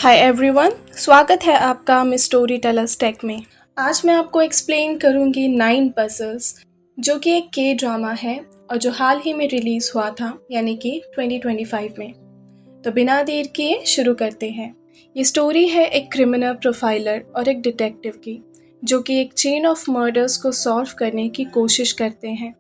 Hi everyone, स्वागत है आपका मिस स्टोरी टेलर्स टेक में। आज मैं आपको एक्सप्लेन करूंगी 9 पजल्स, जो कि एक के ड्रामा है और जो हाल ही में रिलीज हुआ था, यानी कि 2025 में। तो बिना देर किए शुरू करते हैं। ये स्टोरी है एक क्रिमिनल प्रोफाइलर और एक डिटेक्टिव की, जो कि एक चेन ऑफ मर्डर्स को सॉल्व करने की कोशिश करते हैं।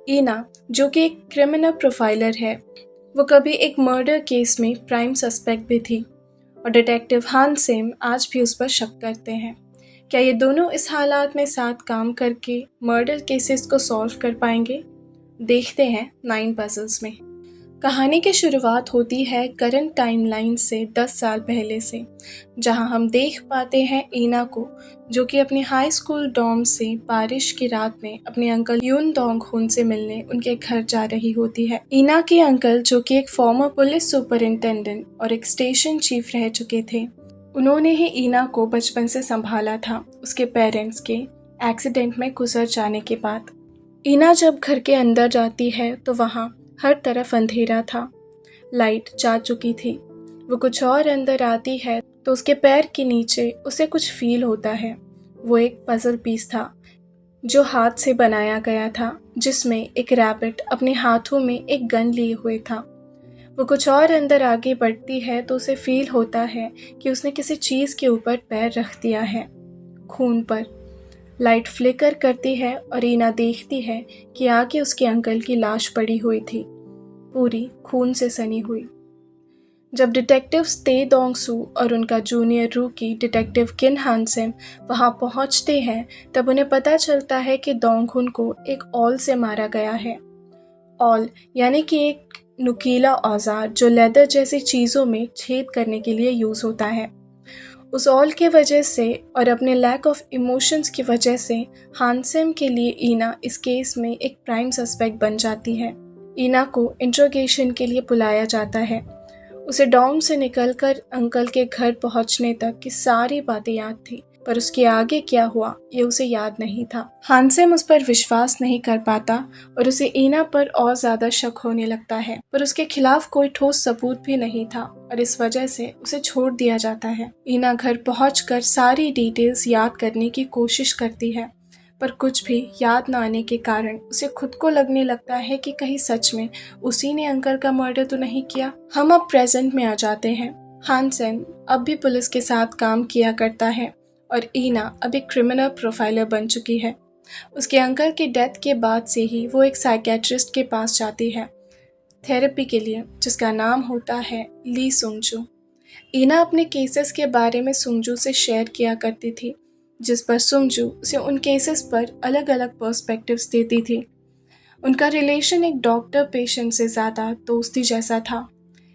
ईना, जो कि एक क्रिमिनल प्रोफाइलर है, वो कभी एक मर्डर केस में प्राइम सस्पेक्ट भी थी और डिटेक्टिव हानसेम आज भी उस पर शक करते हैं। क्या ये दोनों इस हालात में साथ काम करके मर्डर केसेस को सॉल्व कर पाएंगे? देखते हैं 9 पजल्स में। कहानी की शुरुआत होती है करंट टाइमलाइन से 10 साल पहले से, जहां हम देख पाते हैं ईना को, जो कि अपने हाई स्कूल डॉर्म से बारिश की रात में अपने अंकल यून डोंग हुन से मिलने उनके घर जा रही होती है। ईना के अंकल, जो कि एक फॉर्मर पुलिस सुपरिंटेंडेंट और एक स्टेशन चीफ रह चुके थे, उन्होंने ही ईना को बचपन से संभाला था उसके पेरेंट्स के एक्सीडेंट में गुजर जाने के बाद। ईना जब घर के अंदर जाती है तो वहाँ हर तरफ अंधेरा था, लाइट जा चुकी थी। वो कुछ और अंदर आती है तो उसके पैर के नीचे उसे कुछ फील होता है। वो एक पजल पीस था जो हाथ से बनाया गया था, जिसमें एक रैबिट अपने हाथों में एक गन लिए हुए था। वो कुछ और अंदर आगे बढ़ती है तो उसे फील होता है कि उसने किसी चीज़ के ऊपर पैर रख दिया है, खून पर। लाइट फ्लिकर करती है और ईना देखती है कि आगे उसके अंकल की लाश पड़ी हुई थी, पूरी खून से सनी हुई। जब डिटेक्टिव्स ते दोंग सू और उनका जूनियर रूकी डिटेक्टिव किन हानसेम वहां पहुंचते हैं, तब उन्हें पता चलता है कि दोंग हुन को एक ऑल से मारा गया है। ऑल यानी कि एक नुकीला औजार जो लेदर जैसी चीज़ों में छेद करने के लिए यूज़ होता है। उस ऑल के वजह से और अपने लैक ऑफ इमोशंस की वजह से हानसेम के लिए ईना इस केस में एक प्राइम सस्पेक्ट बन जाती है। ईना को इंट्रोगेशन के लिए बुलाया जाता है। उसे डॉर्म से निकलकर अंकल के घर पहुंचने तक की सारी बातें याद थी, पर उसके आगे क्या हुआ ये उसे याद नहीं था। हानसेम उस पर विश्वास नहीं कर पाता और उसे ईना पर और ज्यादा शक होने लगता है, पर उसके खिलाफ कोई ठोस सबूत भी नहीं था और इस वजह से उसे छोड़ दिया जाता है। ईना घर पहुंचकर सारी डिटेल्स याद करने की कोशिश करती है, पर कुछ भी याद न आने के कारण उसे खुद को लगने लगता है कि कहीं सच में उसी ने अंकल का मर्डर तो नहीं किया। हम अब प्रेजेंट में आ जाते हैं। हानसेम अब भी पुलिस के साथ काम किया करता है और ईना अब एक क्रिमिनल प्रोफाइलर बन चुकी है। उसके अंकल की डेथ के बाद से ही वो एक साइकेट्रिस्ट के पास जाती है थेरेपी के लिए, जिसका नाम होता है ली सुंगजू। ईना अपने केसेस के बारे में सुंगजू से शेयर किया करती थी, जिस पर सुंगजू उसे उन केसेस पर अलग अलग पर्सपेक्टिव्स देती थी। उनका रिलेशन एक डॉक्टर पेशेंट से ज़्यादा दोस्ती जैसा था।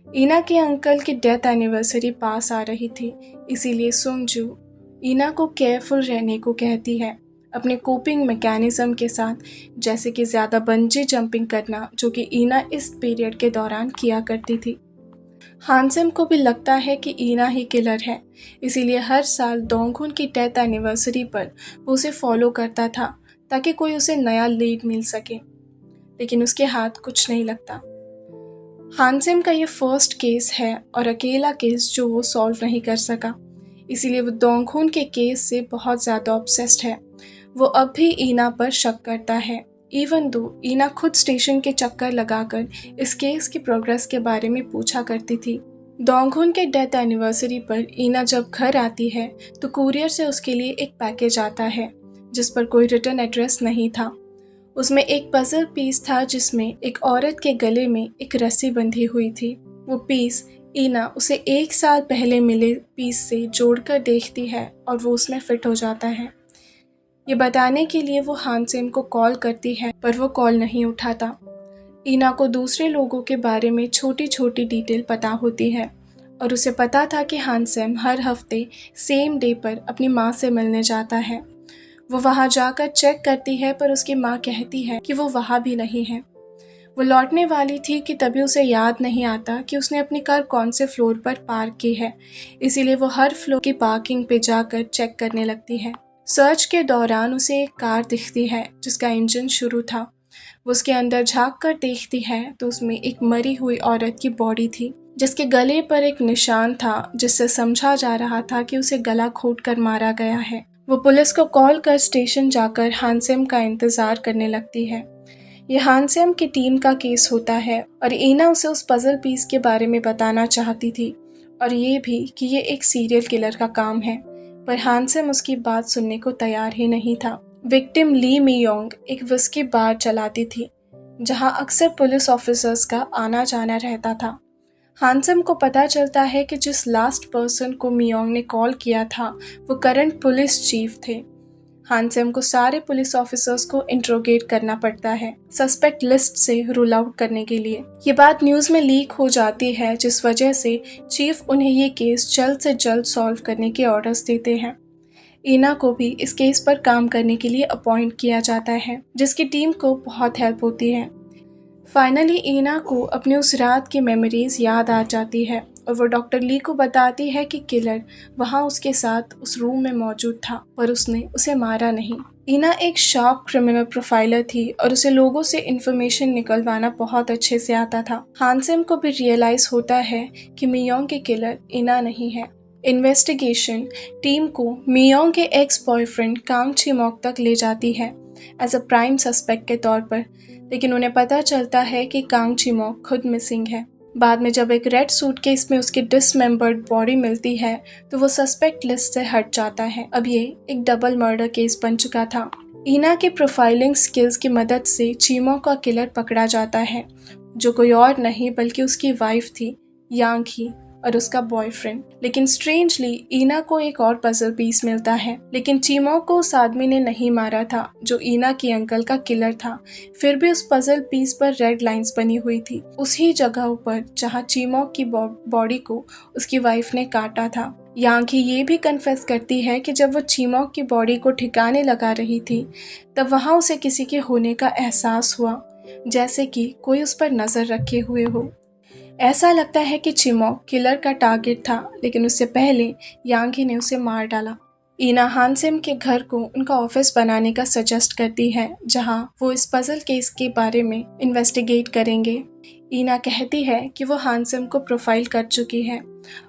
ईना के अंकल की डेथ एनिवर्सरी पास आ रही थी, इसीलिए सुंगजू ईना को केयरफुल रहने को कहती है अपने कोपिंग मैकेनिज्म के साथ, जैसे कि ज़्यादा बंजी जंपिंग करना, जो कि ईना इस पीरियड के दौरान किया करती थी। हानसेम को भी लगता है कि ईना ही किलर है, इसीलिए हर साल दोंगहुन की डेथ एनिवर्सरी पर वो उसे फॉलो करता था ताकि कोई उसे नया लीड मिल सके, लेकिन उसके हाथ कुछ नहीं लगता। हानसेम का ये फर्स्ट केस है और अकेला केस जो वो सॉल्व नहीं कर सका, इसीलिए वो दोंगहुन के केस से बहुत ज़्यादा ऑब्सेस्ड है। वो अब भी ईना पर शक करता है, इवन दो ईना खुद स्टेशन के चक्कर लगाकर इस केस की प्रोग्रेस के बारे में पूछा करती थी। दोंगहुन के डेथ एनिवर्सरी पर ईना जब घर आती है तो कुरियर से उसके लिए एक पैकेज आता है जिस पर कोई रिटर्न एड्रेस नहीं था। उसमें एक पजल पीस था जिसमें एक औरत के गले में एक रस्सी बंधी हुई थी। वो पीस ईना उसे 1 साल पहले मिले पीस से जोड़कर देखती है और वो उसमें फिट हो जाता है। ये बताने के लिए वो हानसेम को कॉल करती है, पर वो कॉल नहीं उठाता। ईना को दूसरे लोगों के बारे में छोटी छोटी डिटेल पता होती है और उसे पता था कि हानसेम हर हफ्ते सेम डे पर अपनी माँ से मिलने जाता है। वो वहाँ जाकर चेक करती है, पर उसकी माँ कहती है कि वो वहाँ भी नहीं है। वो लौटने वाली थी कि तभी उसे याद नहीं आता कि उसने अपनी कार कौन से फ्लोर पर पार्क की है, इसीलिए वो हर फ्लोर की पार्किंग पे जाकर चेक करने लगती है। सर्च के दौरान उसे एक कार दिखती है जिसका इंजन शुरू था। वो उसके अंदर झांक कर देखती है तो उसमें एक मरी हुई औरत की बॉडी थी। जिसके गले पर एक निशान था जिससे समझा जा रहा था कि उसे गला घोंटकर मारा गया है। वो पुलिस को कॉल कर स्टेशन जाकर हानसेम का इंतजार करने लगती है। ये हानसेम की टीम का केस होता है और ईना उसे उस पजल पीस के बारे में बताना चाहती थी और ये भी कि ये एक सीरियल किलर का काम है, पर हानसेम उसकी बात सुनने को तैयार ही नहीं था। विक्टिम ली मियोंग एक विस्की बार चलाती थी जहां अक्सर पुलिस ऑफिसर्स का आना जाना रहता था। हानसेम को पता चलता है कि जिस लास्ट पर्सन को मियोंग ने कॉल किया था वो करंट पुलिस चीफ थे। हानसेम को सारे पुलिस ऑफिसर्स को इंट्रोगेट करना पड़ता है सस्पेक्ट लिस्ट से रूल आउट करने के लिए। ये बात न्यूज़ में लीक हो जाती है जिस वजह से चीफ उन्हें ये केस जल्द से जल्द सॉल्व करने के ऑर्डर्स देते हैं। ईना को भी इस केस पर काम करने के लिए अपॉइंट किया जाता है जिसकी टीम को बहुत हेल्प होती है। फाइनली ईना को अपनी उस रात की मेमोरीज याद आ जाती है और वो डॉक्टर ली को बताती है कि किलर वहाँ उसके साथ उस रूम में मौजूद था पर उसने उसे मारा नहीं। ईना एक शार्प क्रिमिनल प्रोफाइलर थी और उसे लोगों से इंफॉर्मेशन निकलवाना बहुत अच्छे से आता था। हानसेम को भी रियलाइज होता है कि मियोंग के किलर ईना नहीं है। इन्वेस्टिगेशन टीम को मियोंग के एक्स बॉयफ्रेंड कांग चिमोक तक ले जाती है एज अ प्राइम सस्पेक्ट के तौर पर, लेकिन उन्हें पता चलता है कि कांग चिमोक खुद मिसिंग है। बाद में जब एक रेड सूटकेस में उसकी डिसमेंबर्ड बॉडी मिलती है तो वो सस्पेक्ट लिस्ट से हट जाता है। अब ये एक डबल मर्डर केस बन चुका था। ईना के प्रोफाइलिंग स्किल्स की मदद से चिमोक का किलर पकड़ा जाता है जो कोई और नहीं बल्कि उसकी वाइफ थी यांग ही और उसका बॉयफ्रेंड। लेकिन स्ट्रेंजली ईना को एक और पजल पीस मिलता है, लेकिन चिमोक को उस आदमी ने नहीं मारा था जो ईना की अंकल का किलर था। फिर भी उस पजल पीस पर रेड लाइंस बनी हुई थी उसी जगह पर जहां चिमोक की बॉडी को उसकी वाइफ ने काटा था। यांग ये भी कन्फेस करती है कि जब वो चिमोक की बॉडी को ठिकाने लगा रही थी तब वहां उसे किसी के होने का एहसास हुआ, जैसे कि कोई उस पर नजर रखे हुए हो। ऐसा लगता है कि चिमोक किलर का टारगेट था, लेकिन उससे पहले यांगी ने उसे मार डाला। ईना हानसेम के घर को उनका ऑफिस बनाने का सजेस्ट करती है जहां वो इस पजल केस के बारे में इन्वेस्टिगेट करेंगे। ईना कहती है कि वो हानसेम को प्रोफाइल कर चुकी है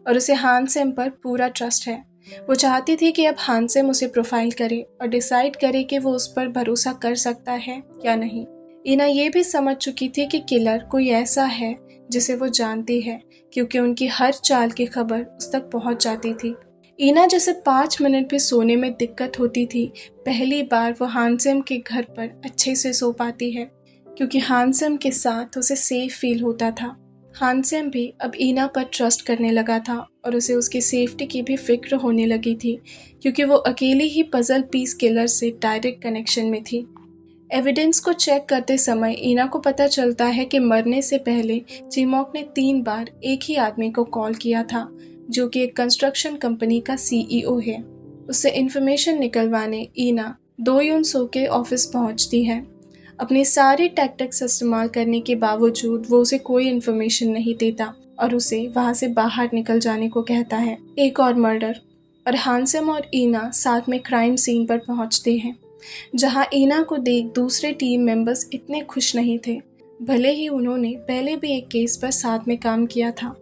और उसे हानसेम पर पूरा ट्रस्ट है। वो चाहती थी कि अब हानसेम उसे प्रोफाइल करे और डिसाइड करे कि वो उस पर भरोसा कर सकता है या नहीं। ईना ये भी समझ चुकी थी कि किलर कोई ऐसा है जिसे वो जानती है क्योंकि उनकी हर चाल की खबर उस तक पहुंच जाती थी। ईना जैसे 5 मिनट भी सोने में दिक्कत होती थी, पहली बार वो हानसेम के घर पर अच्छे से सो पाती है क्योंकि हानसेम के साथ उसे सेफ फील होता था। हानसेम भी अब ईना पर ट्रस्ट करने लगा था और उसे उसकी सेफ्टी की भी फिक्र होने लगी थी क्योंकि वो अकेली ही पजल पीस किलर से डायरेक्ट कनेक्शन में थी। एविडेंस को चेक करते समय ईना को पता चलता है कि मरने से पहले चिमोक ने 3 बार एक ही आदमी को कॉल किया था जो कि एक कंस्ट्रक्शन कंपनी का सीईओ है। उससे इन्फॉर्मेशन निकलवाने ईना दो यून सो के ऑफिस पहुंचती है। अपने सारे टैक्टिक्स इस्तेमाल करने के बावजूद वो उसे कोई इन्फॉर्मेशन नहीं देता और उसे वहां से बाहर निकल जाने को कहता है। एक और मर्डर और हानसेम और ईना साथ में क्राइम सीन पर पहुंचते हैं जहां ईना को देख दूसरे टीम मेंबर्स इतने खुश नहीं थे, भले ही उन्होंने पहले भी एक केस पर साथ में काम किया था।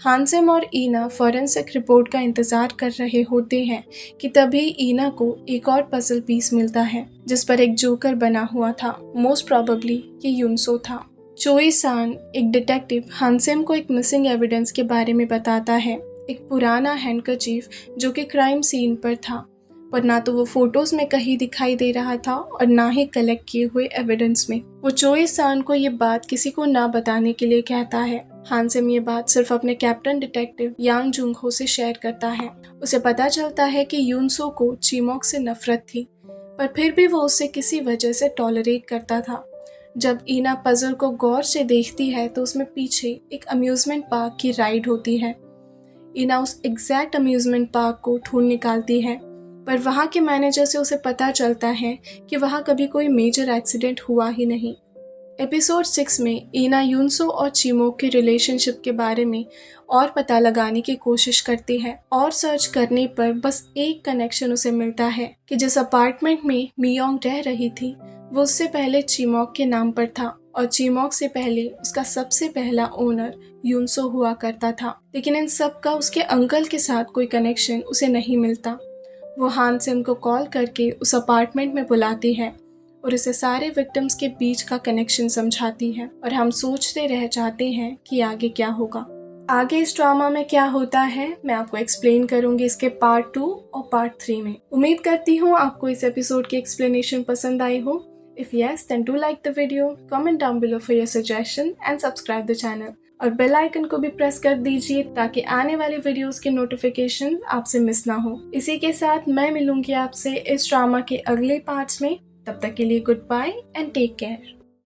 हानसेम और ईना फॉरेंसिक रिपोर्ट का इंतजार कर रहे होते हैं कि तभी ईना को एक और पजल पीस मिलता है जिस पर एक जोकर बना हुआ था। मोस्ट प्रोबेबली ये यूनसो था। चोई सान एक डिटेक्टिव हानसेम को एक मिसिंग एविडेंस के बारे में बताता है, एक पुराना हैंडकरचीफ जो कि क्राइम सीन पर था, पर ना तो वो फोटोज में कहीं दिखाई दे रहा था और ना ही कलेक्ट किए हुए एविडेंस में। वो चोई सान को ये बात किसी को ना बताने के लिए कहता है। हानसेम ये बात सिर्फ अपने कैप्टन डिटेक्टिव यांग जुंग हो से शेयर करता है। उसे पता चलता है कि यूनसो को चिमोक से नफरत थी, पर फिर भी वो उससे किसी वजह से टॉलरेट करता था। जब ईना पजल को गौर से देखती है तो उसमें पीछे एक अम्यूजमेंट पार्क की राइड होती है। ईना उस एग्जैक्ट अम्यूजमेंट पार्क को ढूंढ निकालती है, पर वहाँ के मैनेजर से उसे पता चलता है कि वहाँ कभी कोई मेजर एक्सीडेंट हुआ ही नहीं। एपिसोड 6 में ईना यूनसो और चिमोक के रिलेशनशिप के बारे में और पता लगाने की कोशिश करती है और सर्च करने पर बस एक कनेक्शन उसे मिलता है कि जिस अपार्टमेंट में मियोंग रह रही थी वो उससे पहले चीमॉक के नाम पर था और चीमॉक से पहले उसका सबसे पहला ओनर यूनसो हुआ करता था। लेकिन इन सब का उसके अंकल के साथ कोई कनेक्शन उसे नहीं मिलता। वो हानसेन को कॉल करके उस अपार्टमेंट में बुलाती है और उसे सारे विक्टिम्स के बीच का कनेक्शन समझाती है और हम सोचते रह जाते हैं कि आगे क्या होगा। आगे इस ड्रामा में क्या होता है मैं आपको एक्सप्लेन करूंगी इसके पार्ट 2 और पार्ट 3 में। उम्मीद करती हूँ आपको इस एपिसोड की एक्सप्लेनेशन पसंद आई हो। If yes, then do like the video, comment down below for your suggestion and subscribe the channel. और बेल आइकन को भी प्रेस कर दीजिए ताकि आने वाले वीडियोस की नोटिफिकेशन आपसे मिस ना हो। इसी के साथ मैं मिलूंगी आपसे इस ड्रामा के अगले पार्ट्स में। तब तक के लिए goodbye and take care.